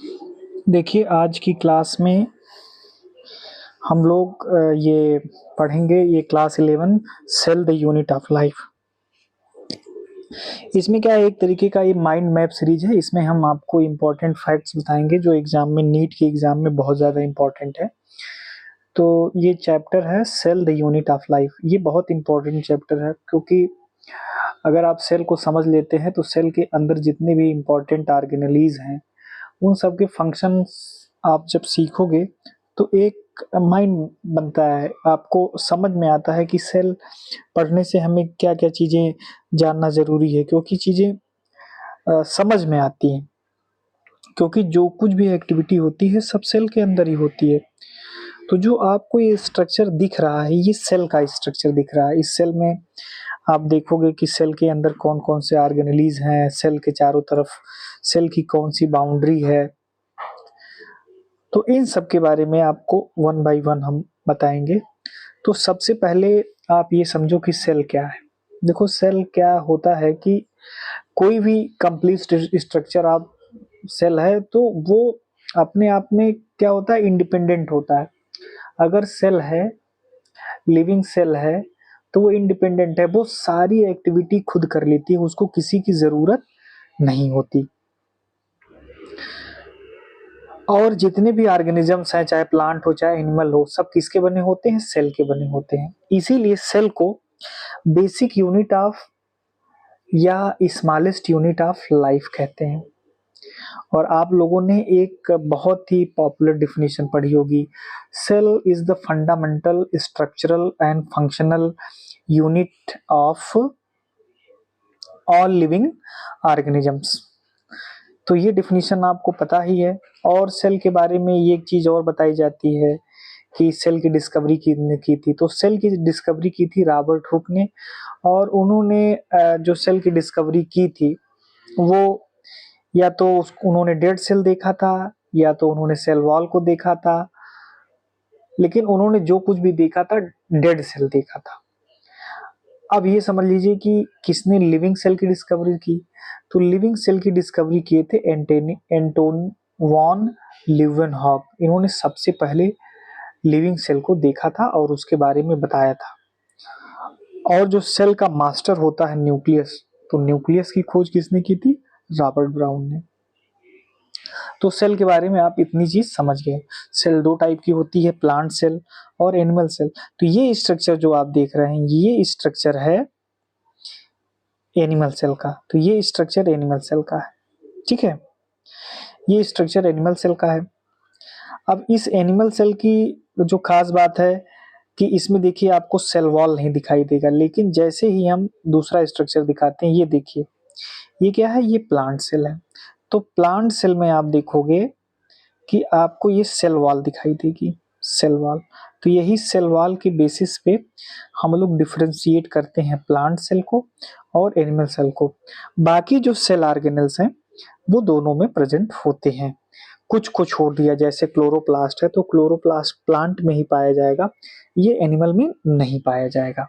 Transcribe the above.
देखिए आज की क्लास में हम लोग ये पढ़ेंगे ये class 11 cell the unit of life. इसमें क्या है, एक तरीके का ये माइंड मैप सीरीज है। इसमें हम आपको इम्पोर्टेंट फैक्ट्स बताएंगे जो एग्जाम में, नीट के एग्जाम में बहुत ज़्यादा इम्पोर्टेंट है। तो ये चैप्टर है cell the unit of life. ये बहुत इम्पोर्टेंट चैप्टर है क्योंकि अगर आप सेल को समझ लेते हैं तो सेल के अंदर जितने भी इम्पोर्टेंट ऑर्गेनेलीज हैं उन सब के फंक्शंस आप जब सीखोगे तो एक माइंड बनता है, आपको समझ में आता है कि सेल पढ़ने से हमें क्या क्या चीज़ें जानना ज़रूरी है, क्योंकि चीज़ें समझ में आती हैं। क्योंकि जो कुछ भी एक्टिविटी होती है सब सेल के अंदर ही होती है। तो जो आपको ये स्ट्रक्चर दिख रहा है ये सेल का स्ट्रक्चर दिख रहा है। इस सेल में आप देखोगे कि सेल के अंदर कौन कौन से ऑर्गेनेलीज हैं, सेल के चारों तरफ सेल की कौन सी बाउंड्री है। तो इन सब के बारे में आपको वन बाय वन हम बताएंगे। तो सबसे पहले आप ये समझो कि सेल क्या है। देखो सेल क्या होता है कि कोई भी कंप्लीट स्ट्रक्चर आप सेल है तो वो अपने आप में क्या होता है, इंडिपेंडेंट होता है। अगर सेल है, लिविंग सेल है, तो वो इंडिपेंडेंट है, वो सारी एक्टिविटी खुद कर लेती है, उसको किसी की जरूरत नहीं होती। और जितने भी ऑर्गेनिजम्स हैं, चाहे प्लांट हो चाहे एनिमल हो, सब किसके बने होते हैं, सेल के बने होते हैं। इसीलिए सेल को बेसिक यूनिट ऑफ या स्मॉलेस्ट यूनिट ऑफ लाइफ कहते हैं। और आप लोगों ने एक बहुत ही पॉपुलर डेफिनेशन पढ़ी होगी, cell is the fundamental structural and functional unit of all living organisms. तो ये डेफिनेशन आपको पता ही है। और सेल के बारे में ये एक चीज और बताई जाती है कि सेल की डिस्कवरी किसने की थी। तो सेल की डिस्कवरी की थी रॉबर्ट हुक ने। और उन्होंने जो सेल की डिस्कवरी की थी वो या तो उन्होंने डेड सेल देखा था या तो उन्होंने सेल वॉल को देखा था, लेकिन उन्होंने जो कुछ भी देखा था डेड सेल देखा था। अब ये समझ लीजिए कि किसने लिविंग सेल की डिस्कवरी की। तो लिविंग सेल की डिस्कवरी किए थे एंटोन वॉन ल्यूवेनहॉक। इन्होंने सबसे पहले लिविंग सेल को देखा था और उसके बारे में बताया था। और जो सेल का मास्टर होता है न्यूक्लियस, तो न्यूक्लियस की खोज किसने की थी, रॉबर्ट ब्राउन ने। तो सेल के बारे में आप इतनी चीज समझ गए। सेल दो टाइप की होती है, प्लांट सेल और एनिमल सेल। तो ये स्ट्रक्चर जो आप देख रहे हैं ये स्ट्रक्चर है एनिमल सेल का। तो ये स्ट्रक्चर एनिमल सेल का है, ठीक है। ये स्ट्रक्चर एनिमल सेल का है। अब इस एनिमल सेल की जो खास बात है कि इसमें देखिए आपको सेल वॉल नहीं दिखाई देगा, लेकिन जैसे ही हम दूसरा स्ट्रक्चर दिखाते हैं, ये देखिए ये क्या है, ये प्लांट सेल है। तो प्लांट सेल में आप देखोगे कि आपको ये सेल वॉल दिखाई देगी, सेल वॉल। तो यही सेल वॉल के बेसिस पे हम लोग डिफरेंशिएट करते हैं प्लांट सेल को और एनिमल सेल को। बाकी जो सेल ऑर्गेनेल्स हैं वो दोनों में प्रेजेंट होते हैं। कुछ को छोड़ दिया, जैसे क्लोरोप्लास्ट है तो क्लोरोप्लास्ट प्लांट में ही पाया जाएगा, ये एनिमल में नहीं पाया जाएगा।